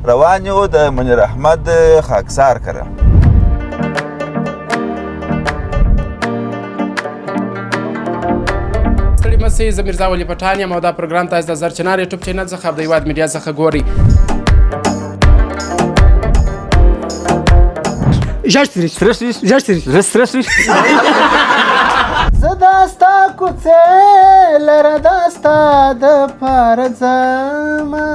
روان یو د منیر احمد خاکسار کره. ستړي مه شئ، زه میرزا ولي پټان یم او دا پروګرام تاسو د زرچنار یوټیوب چینل څخه او د هېواد میډیا څخه ګورئ. زه دا ستا کوڅې لره دا ستا د پاره ځمه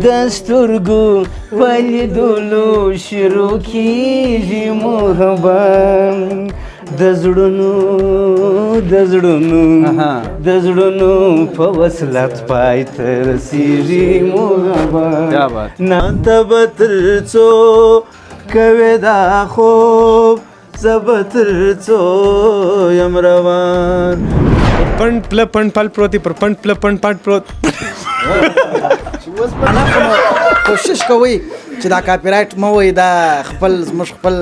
د سترګو په لیدلو شروع کېږي محبت د زړونو په وصلت پای ته رسېږي محبت نه ته به تر څو کوې دا خوب زه به تر څو یم روان پنډ پله پنډ پل پروت دی پر پنډ پله پنډ پټ پروت. کوشش کوئ چې دا کاپی رایټ مه وایي، دا زموږ خپل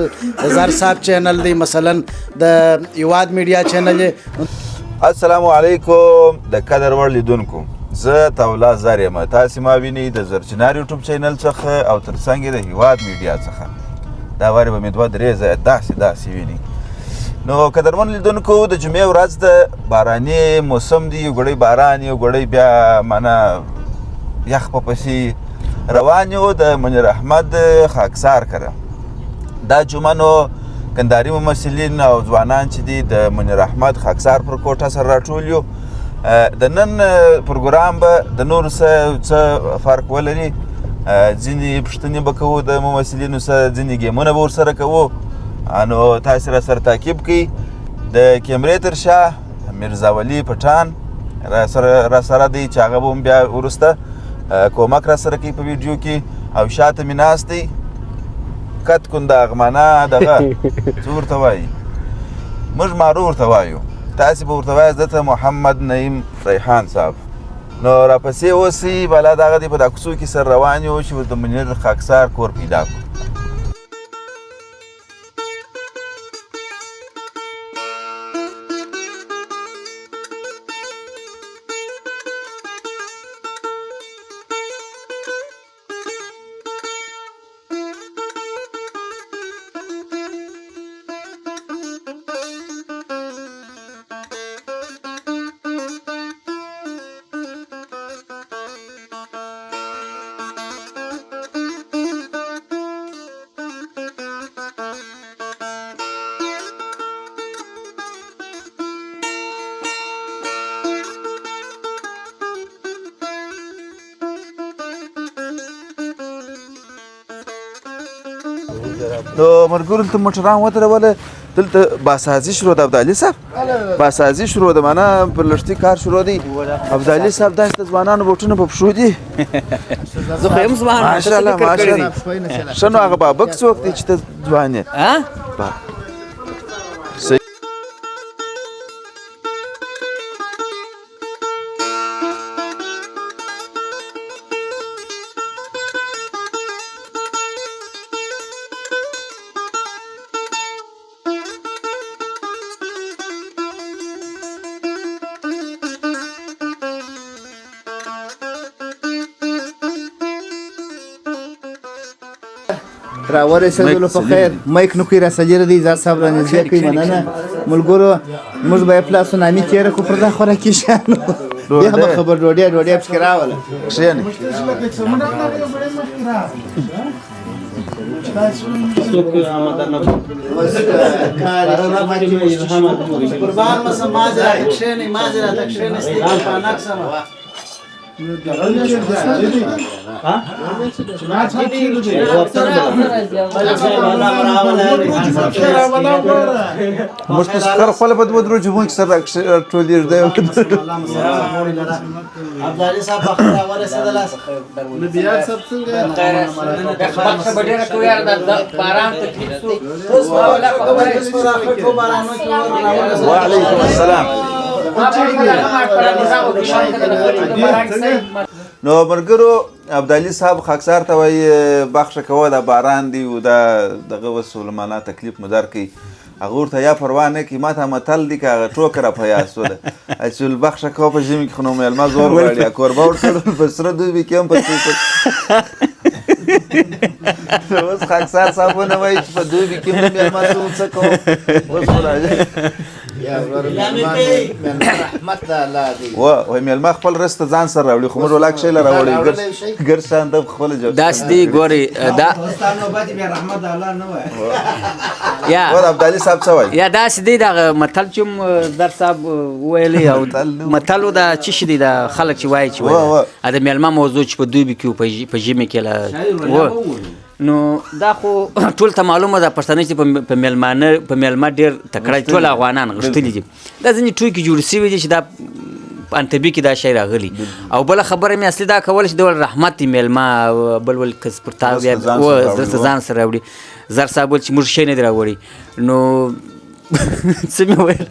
زر صاحب چینل دی، مثلا د هېواد میډیا چینل دی. السلام علیکم د قدر وړ لیدونکو، زه تولا زر یم. تاسې ما وینئ د زرچنار یوټیوب چینل څخه او تر څنګ یې د هېواد میډیا څخه. دا وارې به مې دوه درې ځایه داسې ویني. نو قدرمن لیدونکو، د جمعې ورځ د باراني موسم دی، یو ګړی باران یو ګړی بیا معنا یخ په پسې روان یو د منیر احمد خاکسار کره. دا جمعه نو کندهاري ممثلین او ځوانان چې دي د منیر احمد خاکسار پر کوټه سره راټول یو. د نن پروګرام به د نورو څه فرق ولري، ځینې پوښتنې به کوو د ممثلینو سره، ځینې ګیمونه به ورسره کوو. نو تاسې راسره تعقیب کړئ. د کیمرې تر شا میرزا ولي پټان راسره دی چې هغه به هم بیا وروسته کومک راسره کوي په ویډیو کې، او شاته مې ناست دی کت کنداغ معنا دغه څه ورته وایي، موږ مارو ورته وایو، تاسې به ورته وایاست دته محمد نعیم ریحان صاحب. نو راپسې اوسئ، بالا دغه دی په دا کوڅو کې سر روان یو چې د منیر خاکسار کور پیدا کړو. نو ملګرو دلته موټران ودروله، دلته باسازي شروع د ابدالي صاحب، باسازي شروع د معنا پر لښتي کار شروع دی. ابدالي صاحب داسې د ځوانانو بوټونه په پښو دي. زه خو یم ځوان، ماشاءالله ماشاءالله. ښه نو هغه بابک څوک دی چې ته ځوان یې؟ راورسېدلو په خیر. مایک نو کوي راسجره دی، زار صاحب رانږدې کوي. مننه ملګرو، موږ به یې پلاس نامي تېره کړو پر دا خوراکي شیانو. بیا به خبر ډوډۍ پکې راوله. کښېنئ. قربان مسم مازه راته کښېنئ، مازه راته کښېنئ، پانک سمه موږ ته سکر خپله به دوه درو جمعو کې سره راټولېږدی. ابدالي صاحب په خیر راورسېدلاست؟ نبیار صاحب څنګه خبره به ډېره کوو یاره، د باران تکلیف شو. وعلیکم السلام. نو ملګرو، ابدالي صاحب خاکسار ته وایي بخښه کوه، دا باران دی او دا دغه اوس معنا تکلیف مو درکوي. هغه ورته یا پروا نه کوي، ما ته متل دی که هغه ټوکه را په یاد شوله چې بخښه کوه په ژمي کې خو نو مېلمه زور غواړي، کوربه ورکړل په سره دوبي کې هم په اوس خاکسار صاحبونه وایي چې په دوبي کې مو مېلمه ته څه کوو اوس خو راځي وایي مېلمه خپل رس ته ځان سره راوړي خو موږ ولاک شی له راوړي ګر شان د خپله جوړ داسې دی ګورې یا ابدالي صاحب څه وایي یا داسې دی دغه متل چې در صاحب ویلی او متل و دا څه شي دی دا خلک چې وایي چې وایي د مېلمه موضوع چې په دوبي کې په ژمي کې نو دا خو ټول ته معلومه ده پښتانه چې په مېلمه ډېر تکړه ټول افغانان غښتلي دي دا ځینې ټوکې جوړې سوي دي چې دا انتبي کې دا شی راغلی او بله خبره مې اصلي دا کوله چې ډول رحمت دی مېلمه بل ول کس پر تا بیا زړه ته ځان سره راوړي زر صاحب ویل چې موږ شی نه دی راوړي نو څه مې ویل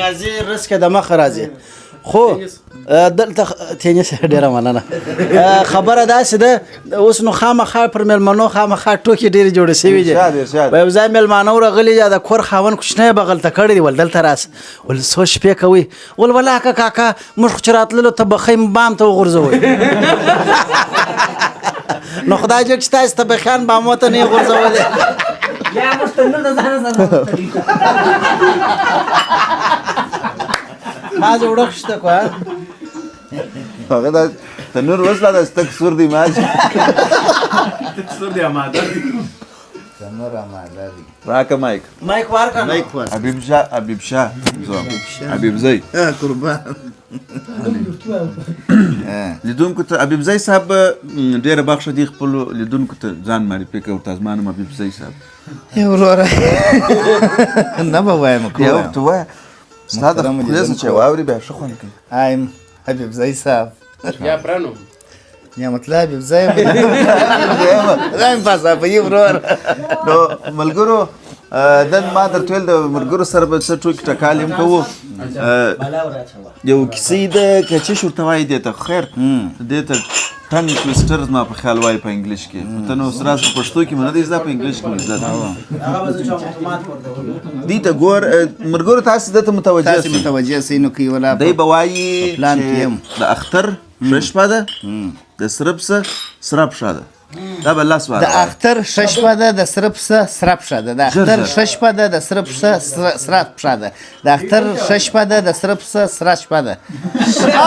راځي رزق د مخه راځي خو دلته تینس ډیره مننه خبره داسې ده اوس نو خامخا پر مېلمنو خامخا ټوکې ډېرې جوړې سوي دي په یو ځای مېلمانه ورغلي یا د کور خاوند کوچنی یې بغل ته کړی دی ول دلته راسه ول څو شپې کوئ ول ولاکه کاکا موږ خو چې راتللو ته بخۍ بام ته وغورځوئ نو خدای جوړ چې تاسې ته بخیان بامو ته نه یې غورځولې ما زه وړه خشته کو هغه دا تنور وسله دا ستک سور دی ماج سور دی آماده دی تنور آماده دی راکه مایک ورکړه حبیب شاه حبیب زی قربان لیدونکو ته حبیب زی صاحب ډېره بخښه دی خپلو لیدونکو ته ځان معرفي کوي ورته زما نوم حبیب زی صاحب یې وروره نه به وایم یو ته وایه ستا د خولې څه چې واوري بیا ښه خوند کوي ایم حبیب زی صاحب یا برنو نعمت الله حبیب زی رایم پاسه په یې ورور نو ملګرو نن ما درته ویل د ملګرو سره به څه ټوکې ټکالې هم کوو یو کیسې ده که چیش ورته وایي دې ته خیر دې ته ټنګ ټویسټر زما په خیال وایي په انګلیش کې ته نو اوس راز په پښتو کې مې نه دی زده په انګلیش کې مې زده دې ته ګور ملګرو تاسې ده ته متوجه سئ نو کوي ولا دی به وایي چې د اختر ښه شپه ده د سره پسه سره پښه ده دا به لاس واره د اختر ښه شپه ده د سره پسه سره پښه ده د اختر ښه شپه ده د سره پسه سره پښه ده د اختر ښه شپه ده د سره پسه سره شپه ده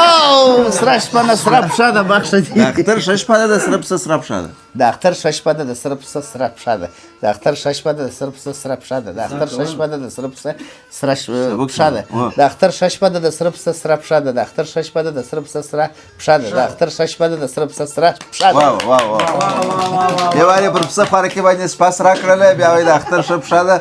او سره شپه نه سره پښه ده بخښه دي د اختر ښه شپه ده د سره پسه سره پښه ده د اختر ښه شپه ده د سره پسه سره پښه ده د اختر ښه شپه ده د سره پسه سره پښه ده د اختر ښه شپه ده د سره پسه سره پښه ده د اختر ښه شپه ده د سره پسه سره پښه ده د اختر ښه شپه ده د سره پسه سره پښه ده د اختر ښه شپه ده د سره پسه سره پښه ده یو وارې پر پسه خوارکې باندې سپاس راکړلی بیا وایي د اختر ښه پښه ده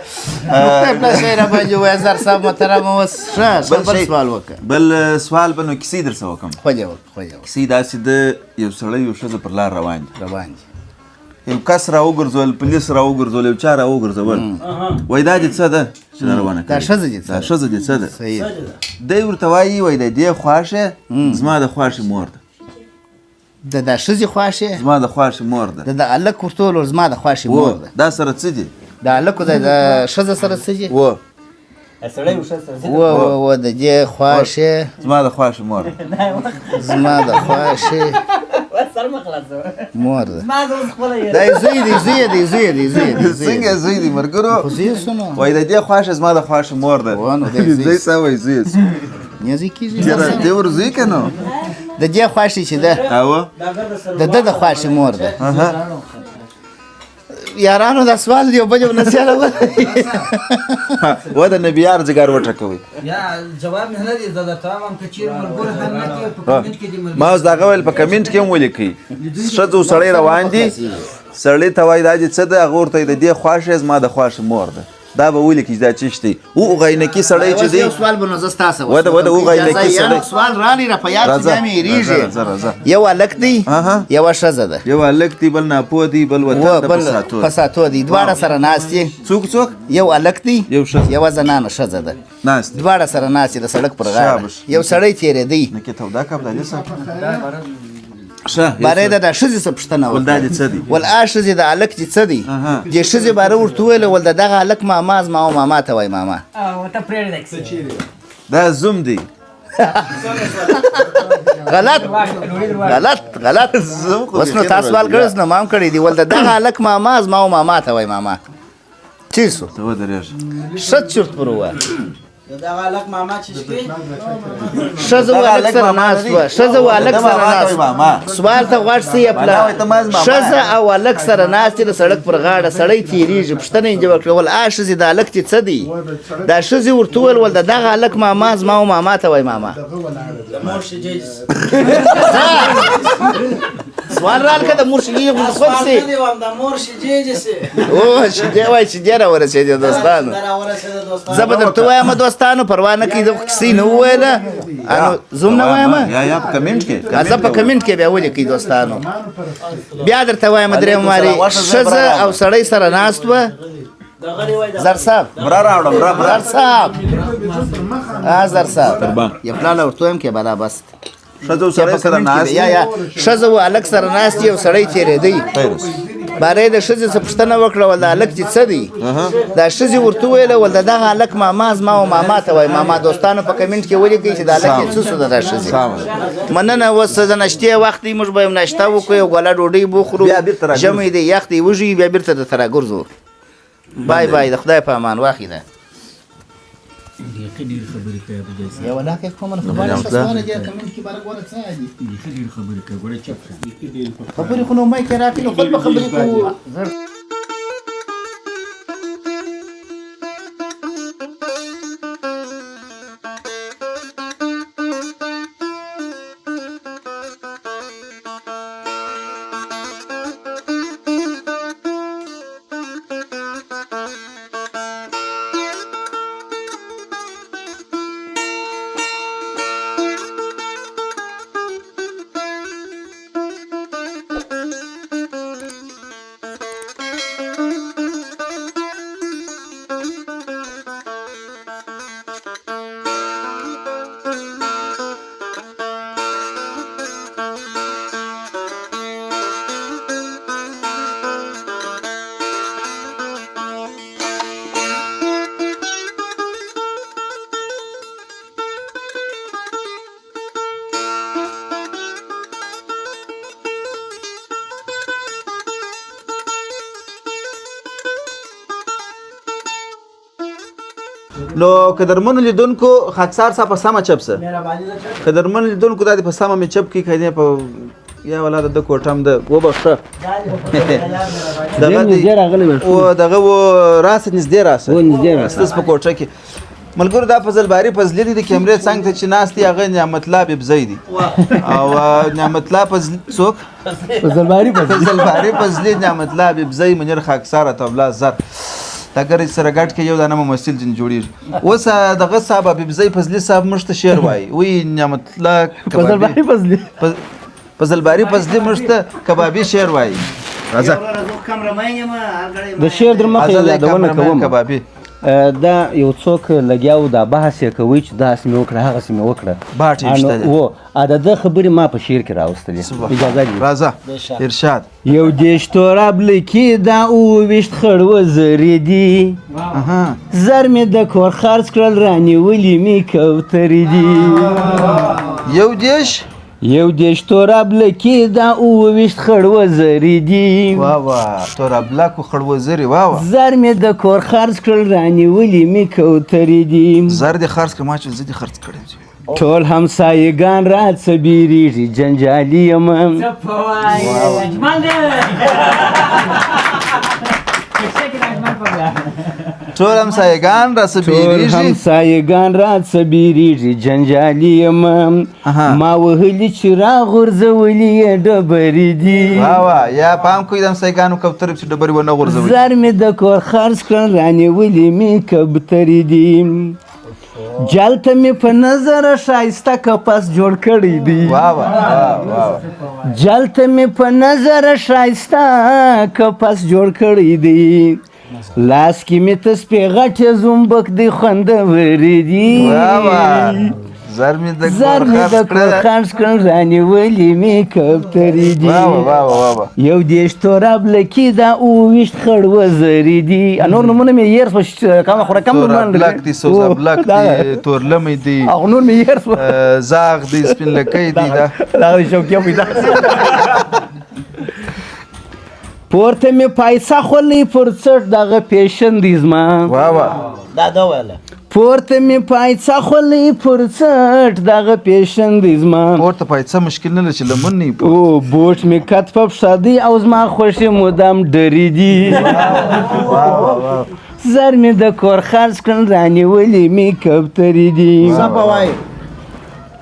مختلف شی را باندې ووایه زر صاحب محترم اوس ښه بل سوال وکړه بل سوال به نو کیسې در څه وکړم خوږه وکړه کیسې داسې ده یو سړی یو ښځه پر لار روان دي یو کس را وګرځول پولیس را وګرځول یو چا را وګرځول وایي دا دې څه ده چې دا روانه دا ښځه دې دا ښځه دې څه ده دی ورته وایي وایي د دې خواښې زما د خواښې مور ده د دا ښځې خواښې زما د خواښې مور ده د هلک ورته وویل زما د خواښې مور ده دا سره څه دي د هلک د ښځه سره څه دي و د دې خواښې زما د خواښې مور ده زما د خواښې مور ده دا زوی دی څنګه زوی دی ملګرو وایي د دې خواښې زما د خواښې مور ده زوی څه وایي زوی نه زوی کېږي دې ور زوی که نو د دې خواښې چې ده د ده د خواښې مور ده یارانو دا سوال دی بل یو نصیحت و د نبیار جګر وټکوي یا جواب نه دی زده تمام کچیر مرګور هم نه کې په کمنټ کې دی ما اوس دا غویل په کمنټ کې هم ولیکي ښځو سړی روان دي سړی ته وایي دا دې څه ده هغه ورته د دې خواښې زما د خواښې مور ده دا به ولیکي دا چی شته او غینکی سړی چې دی سوال به نو زه ستاسو وده او غینکی سړی سوال رانی را په یاد کې مې ریږي یو الک دی یو ښځه ده یو الک دی بل ناپوه دی بل وطن د فساتو دی دواړه سره ناست دي څوک یو الک دی یو زنانه ښځه ده ناست دواړه سره ناست د سړک پر غاړه یو سړی تېرېدی نه کې تودا کب دا لسه باره د ښځې څه پوښتنه ول دا دې څه دي ول ښځې د هلک دې څه دي دې ښځې باره ورته وویله ول د دغه هلک ماما زما او ماما ته وایي ماما دا زوم دی غلط اوس نو تاسو سوال کړی نو ما هم کړی دی ولته دغه هلک ماما زما او ماما ته وایي ماما ټیک شو ته ودرېږه ښه چورت پر ووایه دغه هلک ماما چې ښځه و هلک سره ناست وه ښځه و هلک سره ناست سوال ته غوږ سي پله ښځه او هلک سره ناست د سړک پر غاړه سړی تېرېږي پوښتنه یې جواب کړه ول ښځې د هلک دې څه دی دا ښځې ورته وویل ول د دغه هلک ماما زما او ماما ته وایي ماما سوال رال که د مور شیدې خود سي او شیدې وایي شیدې راورسېدې دوستانو زه به درته وایم دوستانو پروا نه کوي دغه کیسې نه وویله زوم نه وایم یا په کمنټ کې زه په کمنټ کې بیا ولیکئ دوستانو بیا درته وایم درېیم وارې ښځه او سړی سره ناست وه زر صاحب برا راوړم زر صاحب زر صاحب یو پلاله ورته وایم کې بلا بس ښځه او سړی سره ناست یا ښځه و هلک سره ناست یو سړی تېرېدی باره یې د ښځې څه پوښتنه وکړه ول د هلک چې څه دی دا ښځې ورته وویله ول د دغه هلک ماما زما او ماما ته وایي ماما دوستانو په کمنټ کې ولیکئ چې د هلک یې څه شو د دا ښځې مننه اوس د ناشتې وخت دی موږ به یو ناشته وکړو یو ګوله ډوډۍ به وخورو ژمی دی یخ دی وږي بیا بېرته درته راګرځو بای بای د خدای په امان واخیده یو علاقه کومه خبره سوال دی کمنټ کې بار غوړه څه دي خبرې خو نو مې کې راکې نو خپل خبرې کوو نو قدرمنو لیدونکو خاکسار صاحب په سمه چپ سه قدرمنو لیدونکو دا په سمه مې چپ کی کړي په یا ولاده د کوټم د وبخښه دغه او دغه و راس نږدې راس ستاسو په کوټه کې ملګرو دا فضل باری فضل دي د کیمرې څنګه ته چې ناستي هغه نعمت الله بزای دي او نعمت الله فضل څوک فضل باری فضل نعمت الله بزای منیر خاکسار طبلا زر اگر سره ګټ کې یو دانه ممثل جن جوړیږي اوس دغه صاحب بزای فضل صاحب مشته شعر وای وی نعمت الله فضل باری فضل مشته کبابي شعر وای راځه د شعر در مخه یادونه کوم کبابي دا یو څوک لګیاو دا بحث یې کوي چې دا سمې وکړه هغه سمې وکړه و د خبرې ما په شعر کې راوستلې اجازه دي راځه ارشاد یو دیش توراب لیکي دا اوویشت خړ وزرې دي زر مې د کور خرڅ کړل رانیولې مې کوترې دي یو دیش توراب لیکي دا اوویشت خړ وزرې دي توراب لاکو خړ وزرې زر مې د کور خرڅ کړل رانیولې مې کوترې دي زر دې خرڅ کړه ما چې زه دې خرڅ کړی ټول همسایګان راڅه بیریږي جنجالي یم ټول همسایګان راڅه بیریږي جنجالي یم ما وهلي چې راغورځولي یې ډبرې دي یا پام کوئ د همسایګانو کوترې چې ډبرې ونه غورځوي زر مې د کور خرڅ کړل رانیولې مې کوترې دي جلته مې په نظر ښایسته کپس جوړ کړی دی جلته مې په نظر ښایسته کپس جوړ کړی دی لاس کې مې تسپې غټې زومبک دی خوندورې دي زر مې د زر مې د کور خرڅ کړل رانیولې مې کبترې دي یو دېرش توراب لکي دا 28 خړ وزرې دي نور نومونه مې هېر شوه کم خوره کم نومونه بلک دي سوزا بلک دي تورلمې دي هغه نور مې هېر شوه زاغ دي سپین لکۍ دي دغه د شوقیه پیدا پورته مې پایسه خولې پر څټ دغه پیشن دی زما پورته مې پایسه خولې پر څټ دغه پیشن دی زما پورته پایسه مشکل نه لري چې لمن نه او بوټ مې کت په پښه دی او زما خوښې مدام ډرې دي زر مې د کور خرڅ کړل رانیولې مې کبترې دي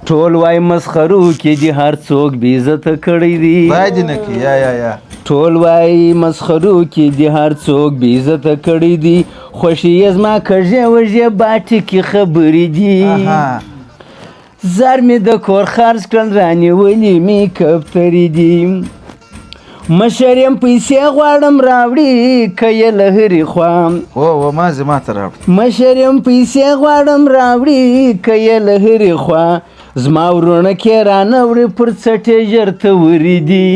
ټول وای مسخرو کې دي هر څوک بې عزته کړی دی وای دې نه کې یا ټول وای مسخرو کې دي هر څوک بې عزته کړی دی خوښي یې زما کږې وږې باټې کې خبرې دي زر مې د کور خرڅ کړل رانیولې مې کبترې دي مشر یم پیسې غواړم راوړي که یې له هرې خوا مازې ما ته راوړه مشر یم پیسې غواړم راوړي که یې له هرې خوا زما ورونه کې رانه وړې پر څټې ژر تورې دي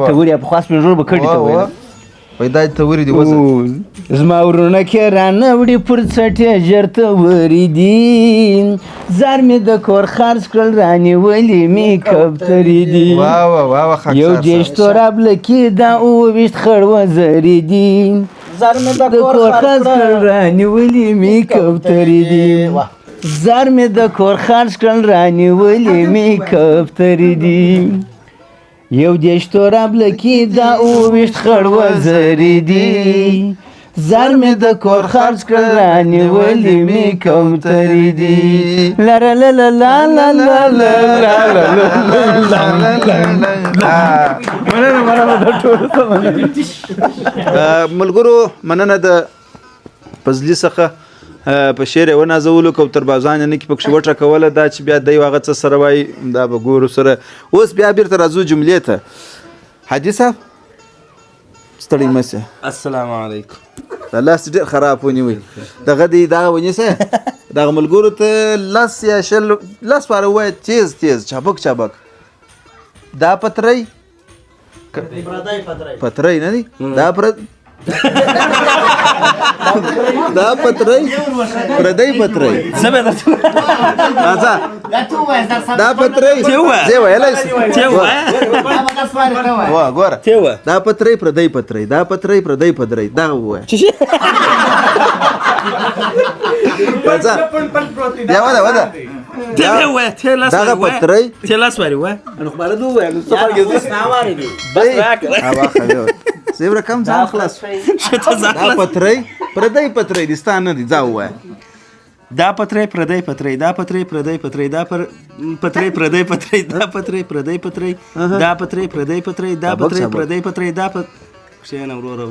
تورې پخوا سپین ږیرو به کډې ته ویل پیدا تورې دي زما ورونه کې رانه وړې پر څټې ژر تورې دي زر مې د کور خرڅ کړل رانیولې مې کبترې دي یو دېرش توراب لکي دا 28 خړ وزرې دي زر مې د کور خرڅ کړل رانیولې مې کبترې دي زر مې د کور خرڅ کړل رانیولې مې کبترې دي یو دېرش توراب لکي دا 28 خړ وزرې دي زر مې د کور خرڅ کړل رانیولې مې کبترې دي لره لا لا لا لا لا ملګرو مننه د فضلي څخه په شعر یې ونازولو کوتر بازان نه کې پکښې وټکوله دا چې بیا دی هغه څه سره وایي دا به ګورو سره اوس بیا بیرته راځو جملې ته حاجي صاحب ستړی مه سه السلام علیکم دا لاس ډېر خراب ونیوئ دغه دی دغه ونیسه دغه ملګرو ته لس یا شل لس واره ووایه تیز تیز چابک چابک دا پتری پتری نه دی دا دا پتری پردی پتری دا پتری زه ویلی ګوره دا پتری پردی پتری دا پتری پردی پتری دغه ووایه بیا وده دغه پتری زیبره کم ځان خلاص دا پتری پردی پتری دي ستا نه دي ځه ووایه دا پتری پردی پتری دا پتری پردی پتری دا پتری پردی پتری دا پتری پردی پتری دا پتری پردی پتری دا پتری پردی پتری دا کښېنه وروره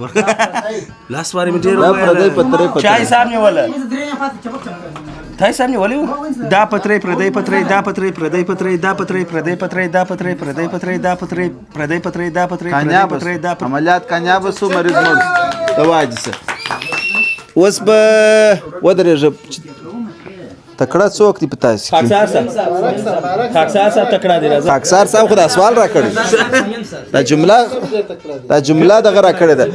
لاس وارې مې ډېر وویل چای صاحب نیوله تای صاحب نیولی و دا پتری پردی پتری دا پتری پردی پتری دا پتری پردی پتری دا پتری پردی پتری دا پتری پردی پتری دا پتری پردی پتری دا عملیات کامیاب سو مریض مړ د واجسه اوس به ودرېږه تکړه څوک دی په تاسې کې خاکسار صاحب تکړه دی راځه خاکسار صاحب خو دا سوال را کړی دا جمله دغه را کړې ده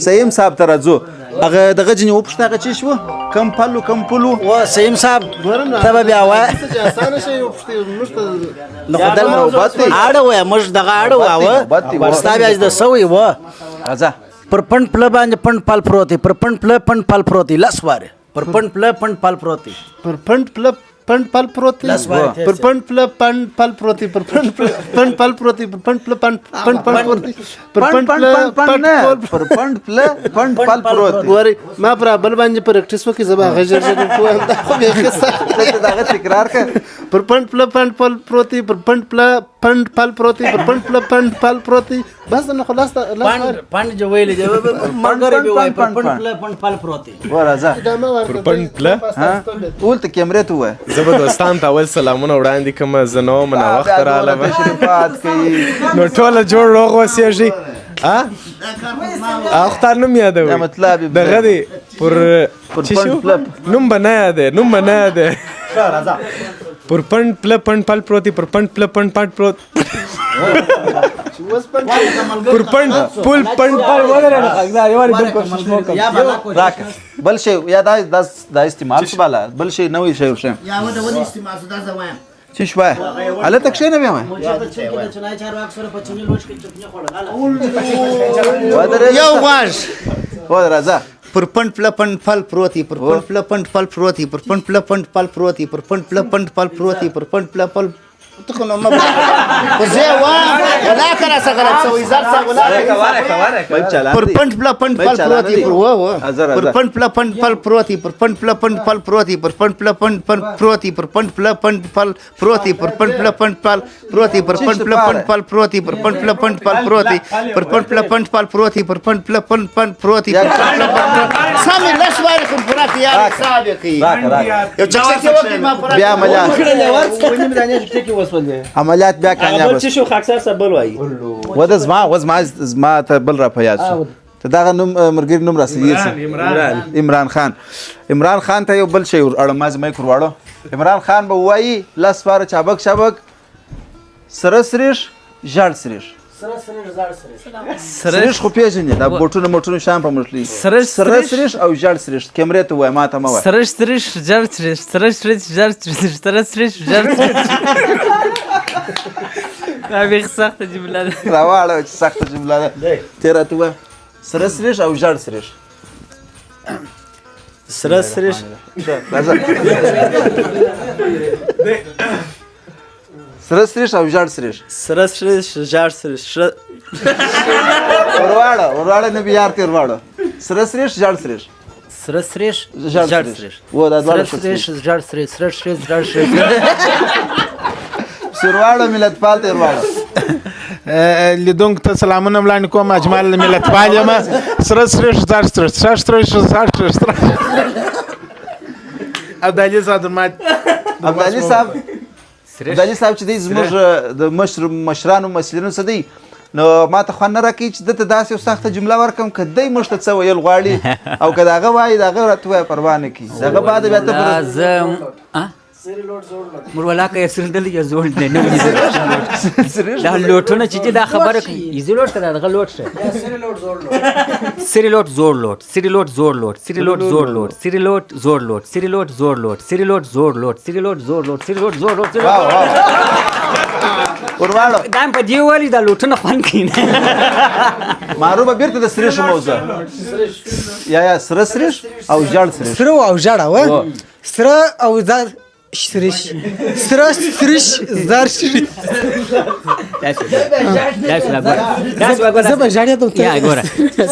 سهیم صاحب ته راځو هغه دغه ځینې وپوښته هغه چې شوه کم پلو و سهیم صاحب ته به بیا وایه اړه وایه موږ دغه اړه وایه ستا بیا د څه وایي و راځه پر پنډ پله باندې پنډ پل پروت دی پر پنډ پله پنډ پل پروت دی لس وارې پر پنډ پله پنډ پل پروت دی پر پنډ پله پنډ پل پروت دی پر پنډ پله پنډ پل پروت دی پر پنډ پنډ پل پروت دی پر پنډ پله پنډ پل پروت دی پر پنډ پله پنډ پل پروت دی وری ما پر بل باندې پریکټیس وکړي زما غجر کوم دا خو به ښه دغه تکرار کړه پر پنډ پله پنډ پل پروت دی پر پنډ پله پنډ پل پروت دی پر پنډ پله پنډ پل پروت دی بس نه خلاص پنډ جو ویلې دی مرګري به وای پر پنډ پله پنډ پل پروت دی ورځه پر پنډ پله ولته کیمرې ته وای زه به دوستانو ته اول سلامونه وړاندې کوم زه نه وم ناوخته راغلم تشریفات کوي نو ټوله جوړ روغ اوسېږي اختار نوم یادوي مطلب دغه دی پر نوم به نه یادې پر پنډ پله پنډ پل پروت دی پر پنډ پله پنډ پټ پروت پر پنډ پل پنډ پل راکه بل شی یا دا استعمال شو بالا بل شی نوې شی ورشه یا و د ونې استعمال دا زوایم چې شوه هلته کښېنه بیا یو غواړ راځه پر پنډ پله پنډ پل پروت پر پنډ پله پنډ پل پروت پر پنډ پله پنډ پل پروت پر پنډ پله پنډ پل پروت پر پنډ پله پل ته نو ما زه وا ولا کرا سره څوې زار څه ولا پر پنډ پله پنډ پل پروت پر و پر پنډ پله پنډ پل پروت پر پنډ پله پنډ پل پروت پر پنډ پله پنډ پل پروت پر پنډ پله پنډ پل پروت پر پنډ پله پنډ پل پروت پر پنډ پله پنډ پل پروت پر پنډ پله پنډ پل پروت پر پنډ پله پنډ پل پروت پر پنډ پله پنډ پل پروت سامي لس واره کوم پروت یار حساب کوي یو چا څه ما پروت بیا عملیات بیا کامیاب څه شو خاکسار صاحب بل وایي ودا زما ته بل را په یاد شو ته دغه نوم مرګري نوم راسي عمران خان ته یو بل شی اړه ما زما کورواړو عمران خان به وایي لاس پاره چابک سره سریش ژړ سریش سریش خو پیژنې دا بوټونه موټونه شام په مټلی سره سریش او ژړ سریش کیمرې ته وای ما ته ما وای سریش ژړ سریش دا به سخته جمله ده راواړه چې سخته جمله ده تیرا ته وای سره سریش او ژړ سریش سره سریش سره سریش او ژړ سریش ورواړه نه بیا تیر واړه سره سریش ژړ سریش و دا دواړه سرواړه ملت پال تیر واړه لیدونکو ته سلامونه وړاندې کوم اجمال ملت پال یم سره سریش ابدالي صاحب چې دی زموږ د مشرانو مسلینو څه دی نو ما ته خوند نه راکوي چې دته داسې یو سخته جمله ورکړم که دی موږ ته څه ویل غواړي او که د هغه وایي د هغه راته وایي پروا نه کوي د هغه بعد بیا ته مروالا که سر دل یا زول نه نه دا لوټونه چې دا خبره کوي ایزی لوټ کړه دغه لوټ شه سری لوټ زور لوټ سری لوټ زور لوټ سری لوټ زور لوټ سری لوټ زور لوټ سری لوټ زور لوټ سری لوټ زور لوټ سری لوټ زور لوټ سری لوټ زور لوټ ورواړو دام په دی والی دا لوټونه خوان کین مارو به بیرته د سریش موزه یا سره سریش او ژړ سریش سره او ژړ او سره او زار سریش زار زبا ژړیا ته یا ګوره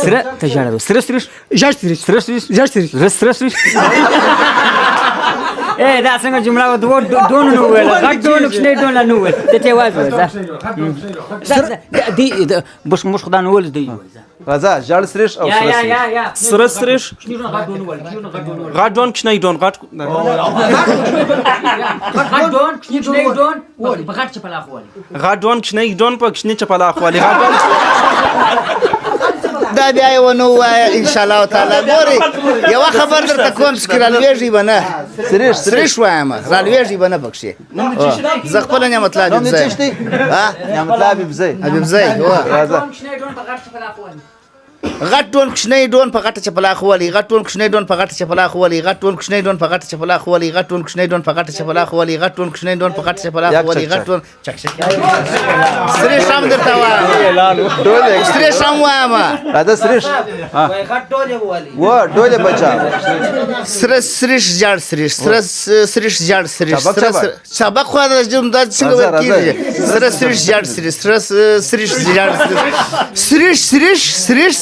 سره ته ژړا سره سریش ژړ سریش دا څنګه جمله و دون نو ویل غټ دون کښنه دون نه ویل ته واز دی بس مش خدای نو ول دی راځه ژړ سریش او سره سریش غټ دون کښنه دون غټ دون کښنه دون ول په غټ چپلا خوالي غټ دون کښنه دون په کښنه چپلا خوالي غټ دون دا بیا یو نو وای ان شاء الله تعالی ګوري یو خبر درته کوم چې رالویږي بنه سریش وایم رالویږي بنه بخشي زه خپل نعمت الله دې ها نعمت الله حبیب زئی راځه غټ ټون کښنه ډون په غټه چپلا خوالي غټ ټون کښنه ډون په غټه چپلا خوالي غټ ټون کښنه ډون په غټه چپلا خوالي غټ ټون کښنه ډون په غټه چپلا خوالي غټ ټون کښنه ډون په غټه چپلا خوالي غټ ټون چک سری شام درته وایم سری شام وایم راځه سریش غټ ټولې والی و ډولې بچا سریش ژړ سریش سریش ژړ سریش سبق خو دا څنګه ورکیږي سریش ژړ سریش سریش ژړ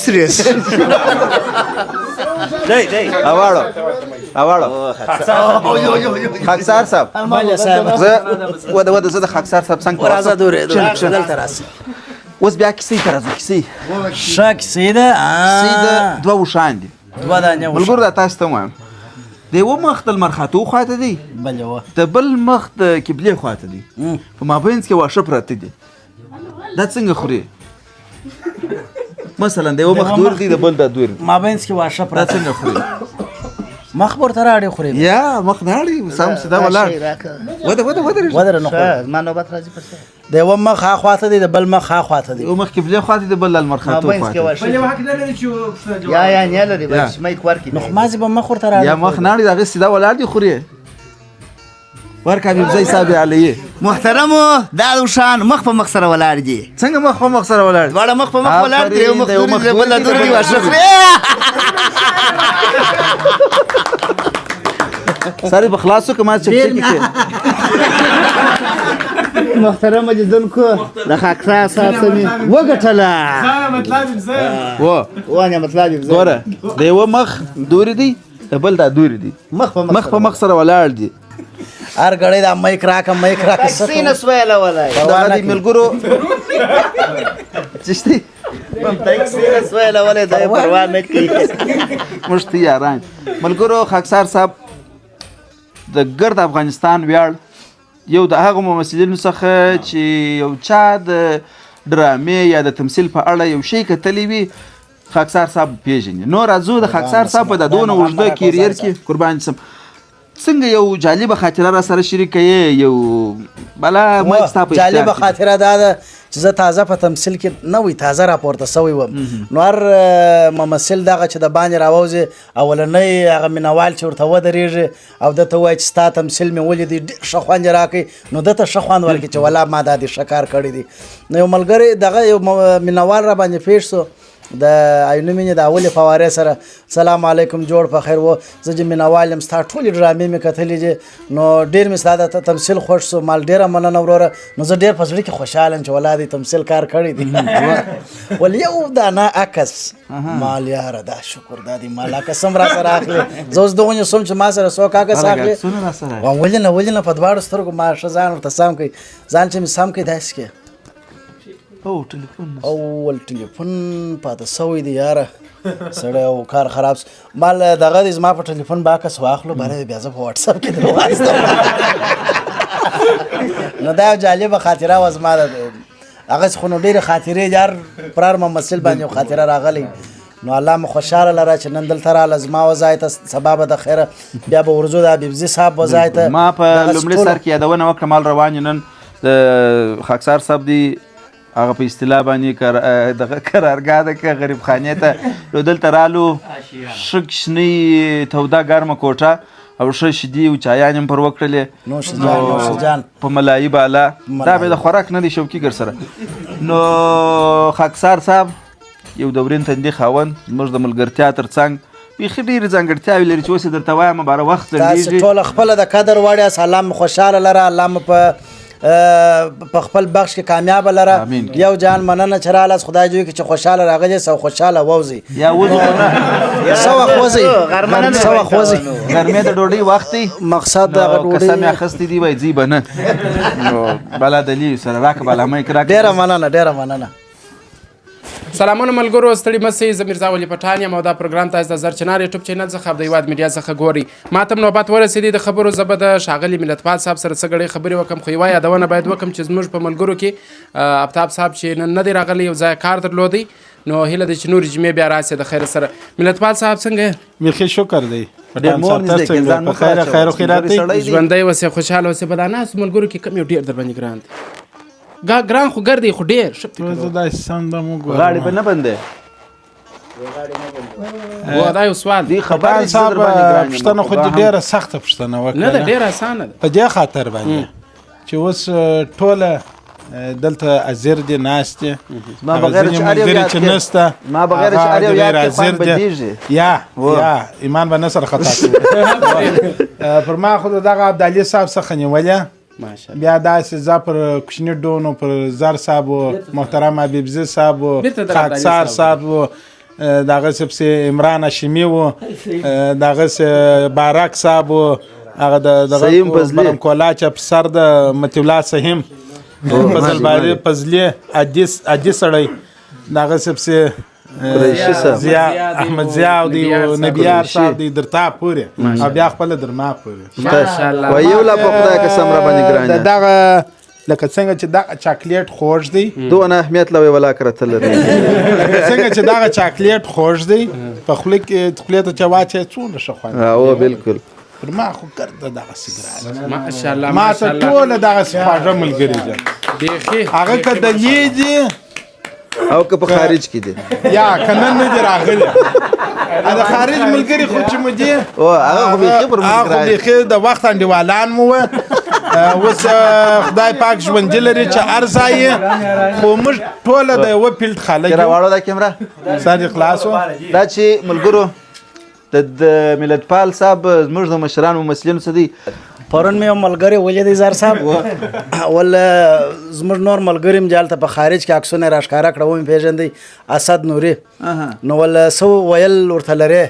سریش اواړو خاکسار صاحب زه د خاکسار صاحب څنګه راځه دورې دلته راځه اوس بیا کیسې ته راځو کیسې کیسې ده دوه وشان دي ملګرو دا تاسو ته وایم د یوه مخ د لمر خاته خواته دی د بل مخ د قبلې خواته دی په مابینځ کې واښه پراته دي دا څنګه خوري مثلا د یو مخ دور دی د بل د دور مابینس کې واشه دا پراته څنګه خوري مخ ورته راړې خوري یا مخ نه اړي سم سیده ولاړ ودره نه خوري ما نوبت راځي پر څه د یو مخ ها خواته دی د بل مخ ها خواته دی یو مخ کې بلې خواته د بل المرخاتو مابینس کې خواته واشه یا نه لري بس مې کور کې نو مازی به مخ ورته راړې یا مخ نه اړي دغه سیده ولاړ دی خوري ورکه حبیب زئی صاحب علیه محترمو دا دوشان مخ په مخ سره ولاړ دي څنګه مخ په مخ سره ولاړ دواړه مخ په مخ ولاړ دي یو مخ دوري دی بل دوري واشه خوري ساري بخلاصو کما چک چک کې محترم لیدونکو د خاکسار صاحب سمې وګټله و وانه مطلب ګوره د یو مخ دوري دی د بل دا دوري دی مخ په مخ سره ولاړ دی هر غړی دا مایک راکه سینه سویله ولای دا د ملګرو چشتي سینه سویله ولای دا پروا نه کوي مشتي یاران ملګرو خاکسار صاحب د ګرد افغانستان ویاړ یو د هغه ممثلینو څخه چې یو چا د ډرامې یا د تمثیل په اړه یو شی کتلی وي خاکسار صاحب پیژني نو راځو د خاکسار صاحب په د دونه اوږده کیریر کې قربان سم څنګه یو جالبه خاطره را سره شریکه یو بلا مایک ستا په جالبه خاطره دا ده چې زه تازه په تمثیل کې نه وي تازه راپورته سوی وم نو هر ممثل دغه چې د باندې راوځي اولنی هغه مینوال چې ورته ودرېږي او دته وایي چې ستا تمثیل مې ولیدی ډېر ښه خوند یې راکړي نو دته ښه خوند ورکړي چې ولا ما دا دې ښه کار کړی دی نو یو ملګری دغه یو مینوال را باندې پیښ سو د عینو مینې د اولې فوارې سره سلام علیکم جوړ په خیر و زه چې مینوال یم ستا ټولې ډرامې مې کتلې دي نو ډېر مې ستا د تمثیل خوښ سو مال ډېره مننه وروره نو زه ډېر په زړه کې خوشحاله یم چې ولا دې تمثیل کار کړی دی ول یو دانه عکس مال یاره دا شکر دا دې مال عکس هم را سره اخلي زه اوس دغونې سوم چې ما سره څوک عکس اخلي ولې نه په دواړو سترګو ما ښه ځان ورته سم کوي ځان چې مې سم کوي داسې کې اول ټلیفون پاته سوی دی یاره سړی او کار خراب مال دغه دی زما په ټلیفون به عکس واخلو باره بیا زه په وټساپ کې در واستم نو دا یو جالبه خاطره وه زما د هغسې خو نو ډېرې خاطرې د هر پرار ممثل باندې یو خاطره راغلی نو الله مو خوشحاله لره چې نن دلته راله زما و ځای ته سبا به د خیره بیا به ورځو د حبیبزي صاحب و ځای ته ما په لومړي سر کې یادونه وکړه مال روان یو نن د خاکسار صاحب دی هغه په اصطلاح باندې دغه قرارګاه ده که غریب خانې ته نو دلته رالو ښه کوچنۍ توده ګرمه کوټه او ښه شیدې او چایان هم پر وکړلې نوشجان په ملایي بالا دا به د خوراک نه دی شوقي ګر سره نو خاکسار صاحب یو دورین تندي خاوند زموږ د ملګرتیا تر څنګ بیخي ډېرې ځانګړتیاوې لري چې اوس یې درته وایم باره وخت تاسې ټوله خپله د قدر وړ یاست الله مو خوشحاله لره الله مو په خپل بخش کې کامیابه لره یو جان مننه چې رالاست خدای جوړ کړي چې خوشحاله راغلی سو خوشحاله ووځي یا وځو څه وخت وځي څه وخت وځي غرمې د ډوډۍ وخت دی مقصد دغه ډوډۍ قسم یې اخیستی دی وایي ځي به نه نو بلا دلیل سره راکړه بالا مایک راکړه ډېره مننه سلامونه ملګرو ستړي مه سئ زه میرزا ولی پټان یم او دا پروګرام تاسو د زرچنار یوټیوب چینل څخه د هیواد میډیا څخه ګورئ ما ته نوبت ورسېدی د خبرو زه به د ښاغلي ملتپال صاحب سره څه ګړۍ خبرې وکړم خو یوه یادونه باید وکړم چې زموږ په ملګرو کې افتاب صاحب چې نن نه دی راغلی یو ځای کار درلودی نو هیله ده چې نورې جمعې بیا راسې د خیر سره ملتپال صاحب څنګه بیخي شکر دی په خیر و خیرات دی ژوندی اوسې خوشحاله اوسې په دا ناستو ملګرو کې کم یو ډېر در باندې ګران دی ګران خو ګر دی خو ډېر غاړې به نه بندې دا یو سوال دی خبر صاحب پښتنه خو ډېره سخته پښتنه وکړه نه ده ډېره اسانه ده په دې خاطر باندې چې اوس ټوله دلته ازیر دی ناست دی ما بغیر چې اړ یو چې نسته ما بغیر چې اړ یو یاد کې بدیږي یا ایمان به نصر خطا پر ما خو دغه عبدالي صاحب څخه نیولې بیا داسې زه پر کوچني ډونو پر زر صاحب و محترم حبیبزي صاحب و خاکسار صاحب و دغسې پسې عمران هاشمي و دغسې بارک صاحب و هغه دغه برم کولاچ افسر د مطیع الله سهیم فضلباري فضلي عادي سړی دغسې پسې احمد ضیا او دی نبیار صاحب دی درتا پورې او بیا خپل در ما پورې ماشاءالله و یو لا په خدای قسم را باندې ګران دغه لکه څنګه چې دغه چاکلیټ خوږ دی دونه اهمیت لا ولا کرته لري څنګه چې دغه چاکلیټ خوږ دی په خوله کې خولې ته چې واچوې څونه ښه خوند او بالکل پر ما خو ګرده دغسې ګران ماشاءالله ما ته ټوله دغسې خواږه ملګري دي بیخي هغه که د لې دي او که په خارج کې دي یا که نن نه دي راغلي د خارج ملګري خو چې مو دي هغه خو بیخي پر موږ ګران بیخي د وخت انډیوالان مو وه اوس خدای پاک ژوندي لري چې هر ځای خو موږ ټوله د یوه فیلډ خلک چې راواړو دا کیمره سر یې خلاص و دا چې ملګرو د ملتپال صاحب زموږ د مشرانو ممثلینو څه دی پرون مې یو ملګری ولیدی زار صاحب ول زموږ نور ملګري هم جالته په خارج کې عکسونه راښکاره کړه ومې پېژندی اسد نوري نو ول څه ویل ورته لرې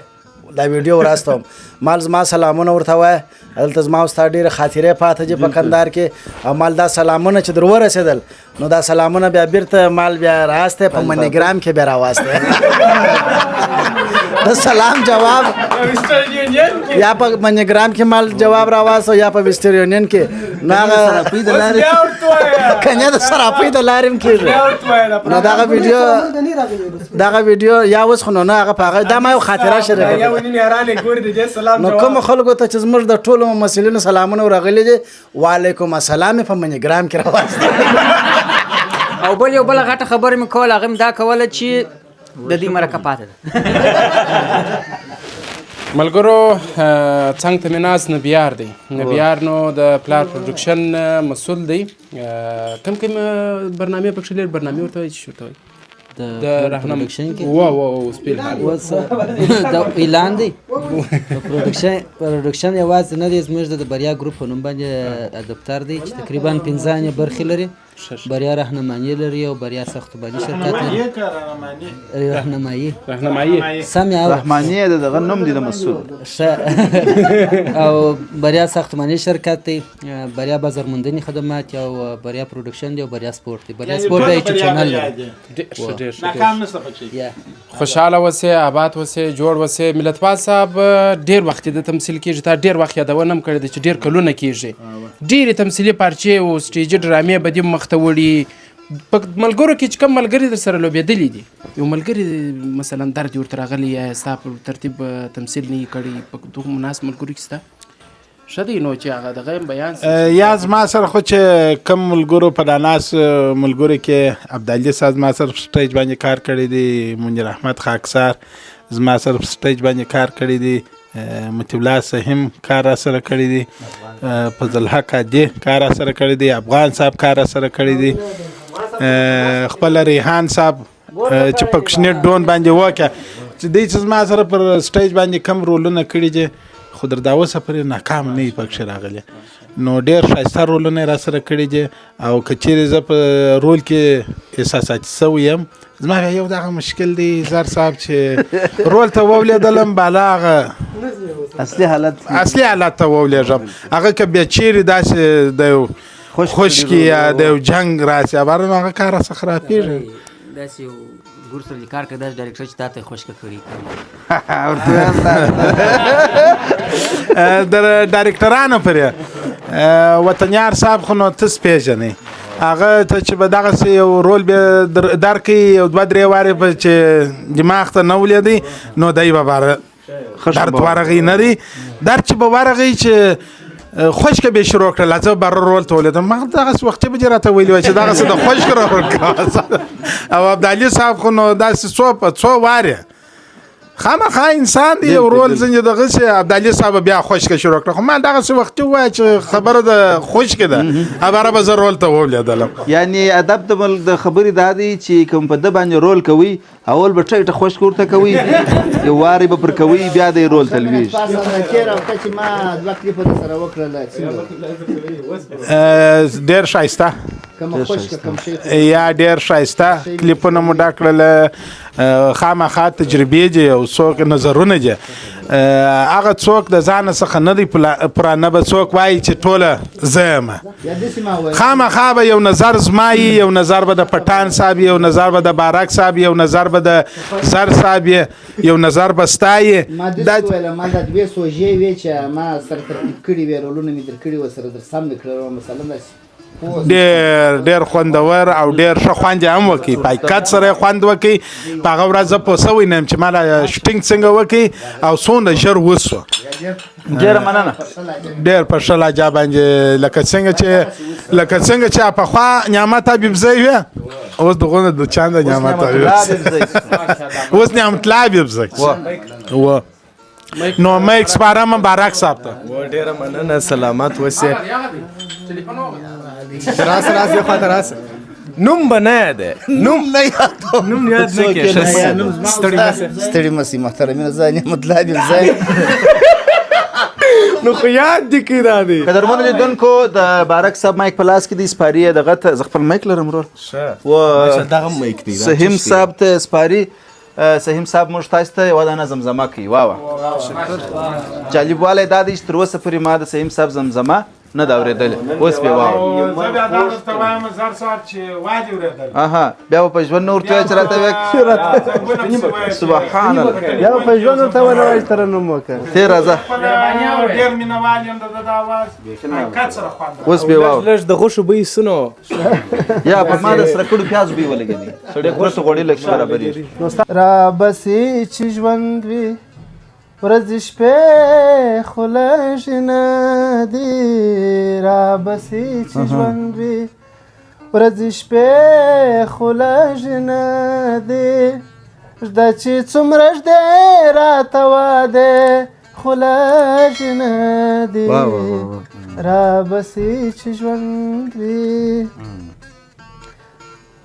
دا ویډیو وراستوم مال زما سلامونه ورته وایه هلته زما او ستا ډېرې خاطرې پاته دي په کندهار کې او مال دا سلامونه چې در ورسېدل نو دا سلامونه بیا بیرته مال بیا راستی په منیګرام کې بیا راواستی د سلام جواب یا په منیګرام کې مال جواب راواستو یا په ویسټر یونین کې نو هغه کنیا د سراپۍ د لارې هم کېږي نو دغه ویډیو یا اوس خو نو نه هغه په هغه دا ما یو خاطره شریکه نو کومو خلکو ته چې زموږ د ټولو ممثلینو سلامونه ورغلي دي وعلیکم السلام یې په منیګرام کې راواستي او بل یو بله غټه خبره مې کوله هغه مې دا کوله چې د دې مرکه پاته ده ملګرو څنګ ته مې ناست نبیار دی نبیار نو د پلار پروډکشن مسؤل دی کوم برنامې پکښې لري برنامې ورته وایي چې ورته وایي د پروډکشن کې اوس د اعلان دی پروډکشن یوازې نه دی زموږ د بریا ګروپ په نوم باندې دفتر دی چې تقریبا 15 برخې لري بریا راهنمایي لري او بریا ساختماني شرکت لري راهنمایي سم یا رحماني دغه نوم دی د مسؤل او بریا ساختماني شرکت دی بریا بازارموندنې خدمات او بریا پروډکشن دی او بریا سپورت دی بریا سپورت دی یوټیوب چینل لري خوشحاله اوسې آباد اوسې جوړ اوسې ملتپال صاحب ډېر وخت د تمثیل کېږي تا ډېر وخت یادونه هم کړې ده چې ډېر کلونه کېږي ډېرې تمثیلي پارچې او سټیجي ډرامې به دې مخته وړي په ملګرو کې چې کوم ملګري در سره لوبېدلي دي یو ملګري مثلا درد ورته راغلی یا ستا په ترتیب تمثیل نه یې کړی په دغو مناسب ملګرو کې ستا ښه دی نو چې هغه دغه هم بیان یا زما سره خو چې کم ملګرو په داناس ملګرو کې عبدالي صاحب زما سره په سټیج باندې کار کړی دی منیر احمد خاکسار زما سره په سټیج باندې کار کړی دی مطیع الله صاحب کار را سره کړی دی فضل حق عادي کار را سره کړی دی افغان صاحب کار را سره کړی دی خپل ریحان صاحب چې په کوچني ډون باندې وکړه چې دی چې زما سره پر سټیج باندې کم رولونه کړي دي خو در دا اوسه پرې ناکام نه یې پکښې راغلی نو ډېر ښایسته رولونه یې را سره کړي دي او که چیرې زه په رول کې احساساتي سوی یم زما بیا یو دغه مشکل دی زر صاحب چې رول ته وولیدلم بالا هغه اصلي حالت ته وولیږم هغه که بیا چیرې داسې د یو خشکي یا د یو جنګ راسي باره نو هغه کار راڅخه راپېږي داسې یو ګور سره دې کار کوي داسې ډایرکټر چې تا ته یې خوشکه کړي د ډایرکټرانو پرې وطنیار صاحب خو نو تس پېژنئ هغه ته چې به دغسې یو رول بیا درکوي یو 2-3 وارې به چې دماغ ته نه ولیدی نو دی به باره درد ورغی نه دی درد چې به ورغی چې خوشکه به شروع کړل زه بر رول ته ولیدم ما دغسې وختي به دې راته ویلي وای چې دغسې د خوشک رول کوه او عبدالي صاحب خو نو داسې څو وارې خامخا انسان دی یو رول ځینې دغسې عبدالي صاحب بیا خوشکه شروع کړه خو ما دغسې وختي ووایه چې خبره د خوشکې ده هغه به زه رول ته ولیدلم یعنی ادب د خبرې دا دی چې کوم په ده باندې رول کوي اول به ټیټه خوشک ورته کوي یو وارې به پر کوي بیا د رول ته لویږي ډېر ښایسته یا ډېر ښایسته کلیپونه مو ډک کړل خامخا تجربې دي او څوک نظرونه دي هغه څوک د ځانه څخه نه دی پرانه به څوک وایي چې ټوله زه یم خامخا به یو نظر زما یو نظر به د پټان صاحب یو نظر به د بارک صاحب یو نظر به د زر صاحب یو نظر به ستا یې ما داسې ویله ما دا 2 سوژې وې چې ما سره ترتیب کړي وې رولونه مې در کړي و سره در سم مې کړل مثلا داسې ډېر خوندور او ډېر ښه خوند یې هم وکړي په حقیقت سره یې خوند وکړي په هغه ورځ زه پوه سوی نه یم چې ما له شوټینګ څنګه وکړي او څومره ژر وسوه ډېره مننه ډېر په ښه لهجه باندې لکه څنګه چې پخوا نعمت حبیبزی وې اوس دغونه د چانده نعمت حبیبزی اوس نعمت الله حبیبزی و نو مې سپاره مبارک صاحب ته ډېره مننه سلامت اوسې راس یو خاطر راس نوم به نه یاده نوم یاد نه کې ستړي مسي محترمینه زه نعمت الله حبیبزی نو خو یاد دي کې دا دی قدرمنو لیدونکو د بارک صاحب مایک په لاس کې دی سپاري یې دغه ته زه خپل مایک لرم ورور دغه مایک دی سهیم صاحب ته سپاري سهیم صاحب موږ تاسو ته یوه دانه زمزمه کوي واه جالب والی دا دی چې تر اوسه پورې ما د سهیم صاحب زمزمه نه ده اورېدلې اوس بیا واوره زه بیا دا درته وایم زر صاحب چې وادي اورېدل اها بیا به په ژوند نه ورته وایې چې راته وایې سبحان الله بیا په ژوند ورته ونه وایي چې تره نوم وکړه تېر راځه ډېر مینهوال یم د ده د اواز حقیقت سره خوند اوس بیا واوره لږ د غوښو بوی سنو یا په ما د سره کړو پیاز بوی ولګېدی سړی غوښه غوړي لږ برابرېږي رابسې چې ژوند وي ورځې شپې خو لږ نه دي رابسې چې ژوند وي ورځې شپې خو لږ نه دي ږده چې څومره ږدې راته واده خو لږ نه دي رابسې چې ژوند وي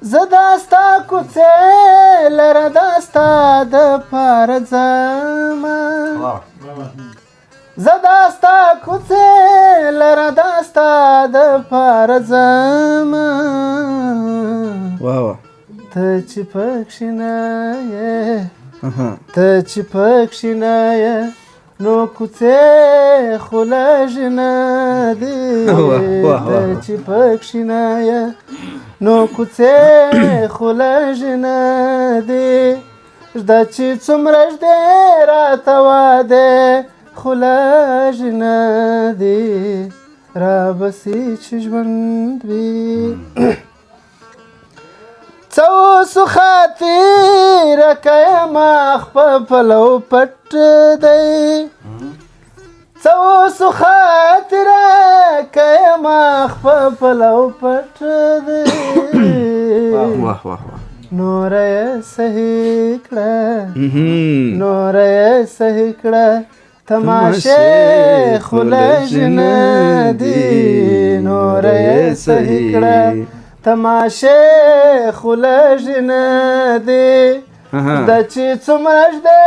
زه دا ستا کوڅې لره دا ستا دپاره ځمه زه دا ستا کوڅې لره دا ستا دپاره ځمه ته چې پکښې نه یې نو کوڅې خو لږ نه دي ته چې پکښې نه یې نو کوڅې خو لږ نه دي ږده چې څومره ږدې راته واده خو لږ نه دي رابسې چې ژوند وي څه اوسو خاطره که یمه خپه پلو پټ دی څه اوسو خاطره که یمه خپه پلو پټ دی نوره یې صحیح کړه تماشې خو لږ نه دي نوره یې صحیح کړه تماشې خو لږ نه دي دا چې څومره ږدې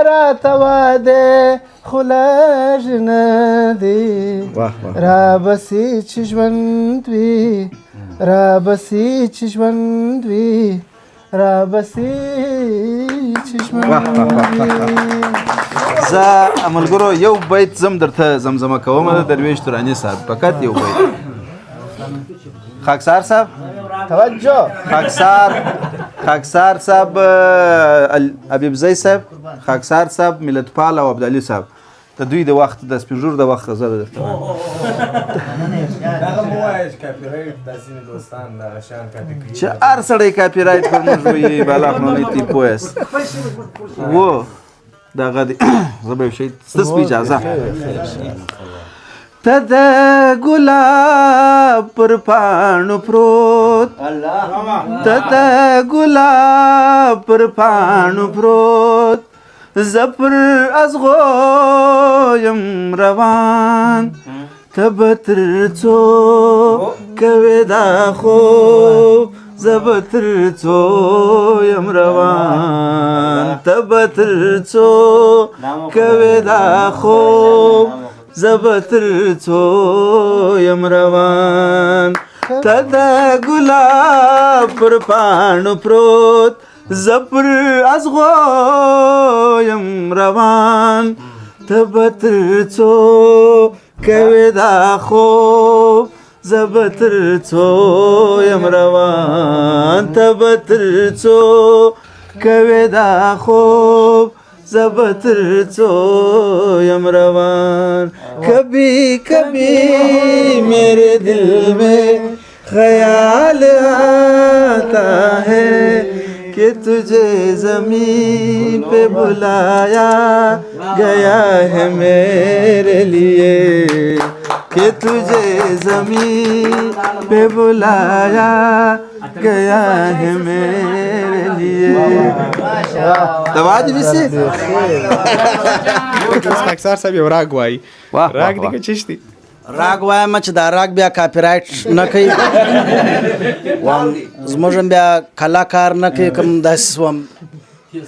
راته واده خو لږ نه دي رابسې چې ژوند وي زه ملګرو یو بیت زم درته زمزمه کوم د درویش توراني صاحب فقط یو بیت خاکسار صاحب توجه خاکسار صاحب حبیبزی صاحب خاکسار صاحب ملتپال او عبدالي صاحب د دوی د وخت د سپینژور د وخت زه درته وایم چې هر سړی کاپي رایټ پر موږ وایي بالا خو نه تی پوهیست و دغه دی زه به یو شی ستاسو اجازه ته د ګلاب پر پاڼو پروت ته د ګلاب پر پاڼو پروت زه پر ازغو یم روان ته به تر څو کوې دا خوب زه به تر څو یم روان ته به تر څو کوې دا خوب زه به تر څو یم روان ته د ګلاب پر پاڼو پروت زه پر ازغو یم روان ته به تر څو کوې دا خوب زه به تر څو یم روان ته به تر څو کوې دا خوب زه به تر څو یم روان کبھی کبھی میرے دل میں ख्याल आता है कि तुझे ज़मीन पे बुलाया गया है मेरे लिए कि तुझे ज़मीन पे बुलाया गया है मेरे लिए دواج بیسی خاکسار صاحب یو راګ وایي راګ دی که چشتي راګ وایم چې دا راګ بیا کاپی رایټ نه کوي زموږ هم بیا کلاکار نه کوي کوم داسې وم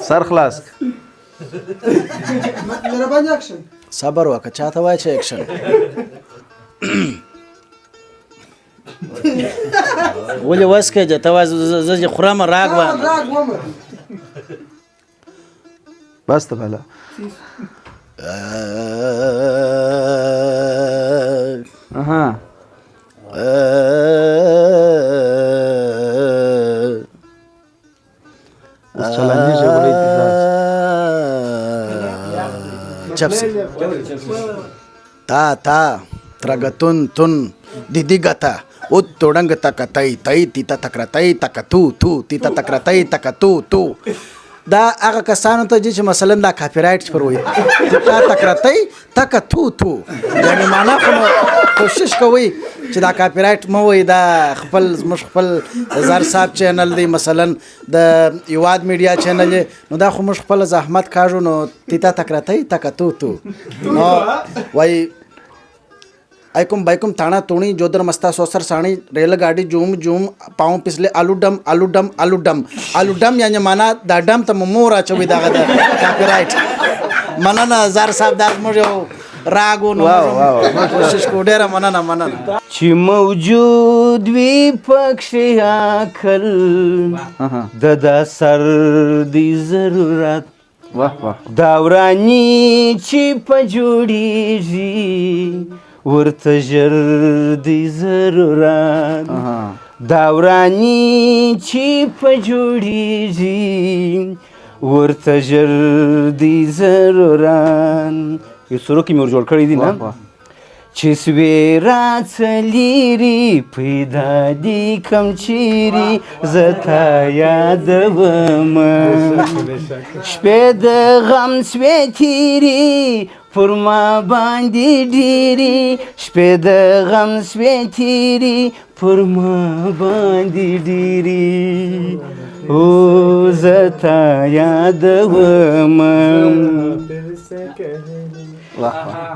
سر خلاص صبر وکړه چاته وایي چې اکشن ولې وس کې ته وایي زه چې خورم راګ وایم بس ته بله اها چلانیږي وړي چپسي تا ترګتون تون دیدی ګتا او توډنګ تک تای تیتا تکرتای تک تو تیتا تکرتای تک تو دا هغه کسانو ته چې مثلا دا کاپی رایټ پر وایي تا تکرتای تک تو یعنی معنا کوشش کوي چې دا کاپی رایټ مو وي دا خپل خپل زر صاحب چینل دی مثلا د یواد میډیا چینل نو دا خو مش خپل زحمت کاږو نو تیتا تکرتای تک تو نو وای ایکم بایکم تانا تونی جودر مستا سوسر سانی ریل گاڑی جوم پاؤں پسلے آلو ڈم یعنی مانا دا ڈم تا مورا چوی دا غدا کاپی رائٹ منانا زار صاحب دا مجھو راگو نو کوشش کو ډیره مننه چې موجود وی پکښې عقل د دا سر دی ضرورت دا وراني چې په جوړېږي ورته ژر دی ضرورت دا وراني چې په جوړېږي ورته ژر دی ضرورت یو سروکې مې ور جوړ کړی دي نه چې سوې راڅه لیري پیدا دي کم چیري زه تا یادومه شپې د غم سوې تیري پر ما باندې ډېري شپې د غم سوې تیري پر ما باندې ډېري او زه تا یادومه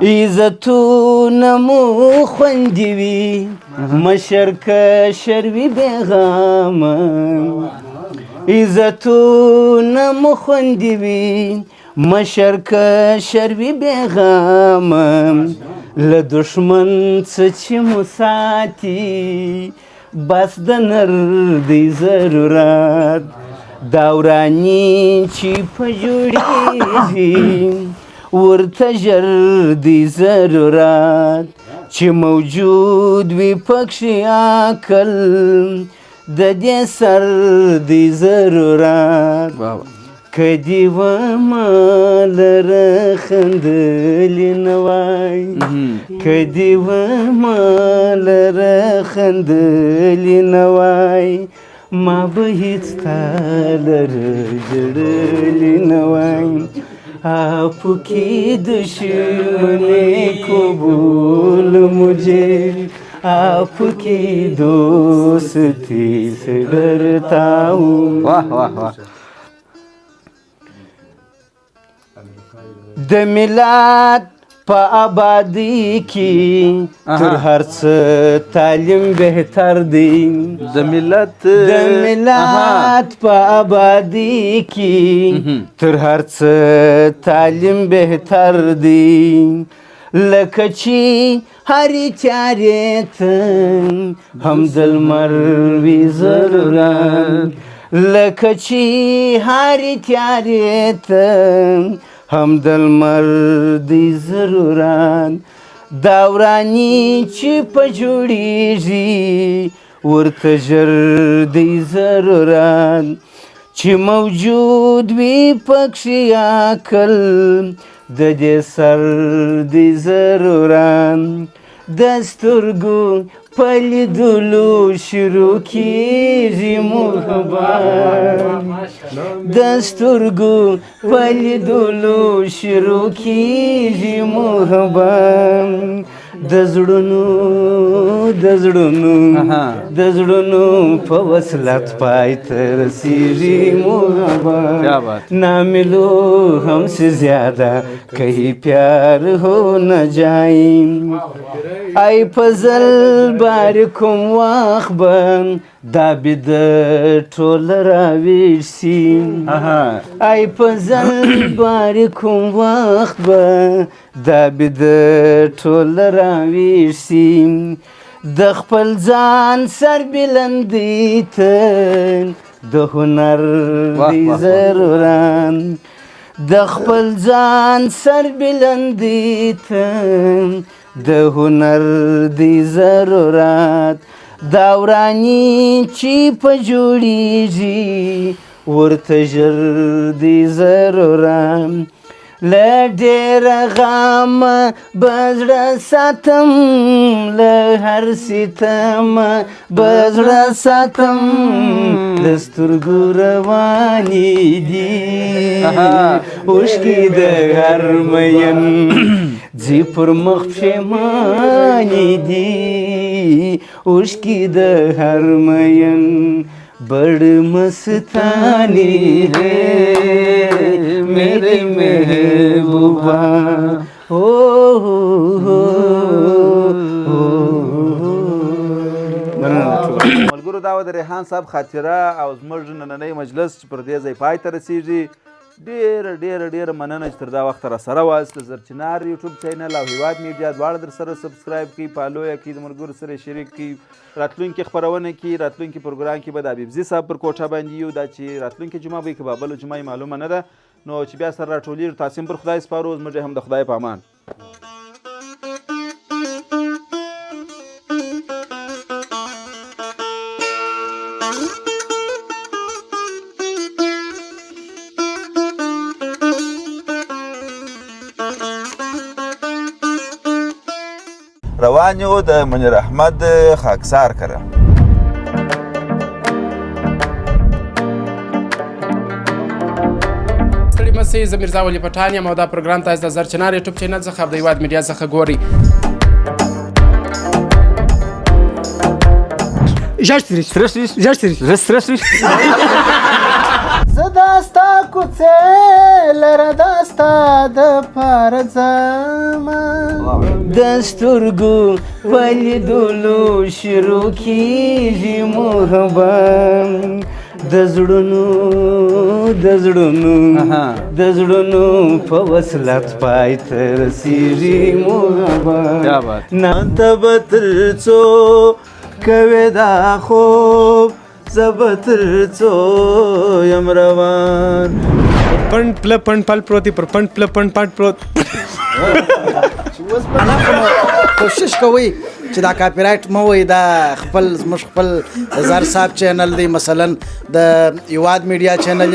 عزتونه مو خوندي وي مشر کشر وي بېغامه عزتونه مو خوندي وي مشر کشر وي بېغامه له دښمن څه چې مو ساتي بس د نر دی ضرورت دا وراني چې په جوړېږي ورته ژر دی ضرورت چې موجود وي پکښې عقل د دې سر دی ضرورت که دې ومه لره خندلې نه وای که دې ومه لره خندلې نه وای ما به هېڅ تا لره ژړلې نه وای आपकी दुश्मनी कबूल मुझे आपकी दोस्ती से डरता हूँ वाह वाह वाह د ملت په آبادی کې تر هر څه تعلیم بهتر دی د ملت په آبادی کې تر هر څه تعلیم بهتر دی لکه چې هرې تیارې ته هم د لمر وي ضرورت لکه چې هرې تیارې ته هم د لمر دی ضرورت دا وراني چې په جوړېږي ورته ژر دی ضرورت چې موجود وي پکښې عقل د دې سر دی ضرورت د سترګو په لیدلو شروع کېږي محبت د سترګو په لیدلو شروع کېږي محبت د زړونو په وصلت پای ته رسېږي محبت ناملو हमसे ज्यादा कहीं प्यार हो न जाए आई फजल बार कोम वाखबन دا بد ټول راویشي ای فزل بار کوم وخت به دا بد ټول راویشي د خپل ځان سر بلندی ته د هنر دی ضروران د خپل ځان سر بلندی ته د هنر دی ضرورت دا ورانی چې په جوړیږي ورته ژر دی ضرورت له ډېره غمه به زړه ساتم له هر ستم به زړه ساتم د سترګو روانې دي اوښکې د هر مین ځي پر مخ پښیمانې دي اوښکې د هر مین बड़ मस्तानी है मेरे महबूबा हो ملګرو دا و د ریحان صاحب خاطره او زموږ نننی مجلس چې پر دې ځای پای ته رسیږي ډېره مننه چې تر دا وخته راسره واست د زرچنار یوټیوب چینل او هیواد میډیا دواړه در سره سبسکرایب کړئ فالو یې کړئ د ملګرو سره شریک کړئ راتلونکي خپرونه کې راتلونکي پروګرام کې به د حبیبزي صاحب پر کوټه باندې یو دا چې راتلونکي جمعه به یې که به بله جمعه معلومه نه ده نو چې بیا سره راټولېږو تاسې هم پر خدای سپارو زموږ هم د خدای په امان روان یو د منیر احمد خاکسار کره ستړي مسئ زه میرزا ولی پټان یم او دا پروګرام تاسو د زرچنار یوټیوب چینل څخه د هیواد میډیا څخه ګورئ زه دا ستا کوڅې لره دا ستا د پاره ځمه د سترګو په لیدلو شروع کېږي محبت د زړونو په وصلت پای ته رسېږي محبت نانته به تر څو کوې دا خوب زه به تر څو یم روان پنډ پله پنډ پل پروت دی پر پنډ پله پنډ پټ پروت کوشش کوئ چې دا کاپی رایټ مه وایي دا زموږ خپل زر صاحب چینل دی مثلا د هیواد میډیا چینل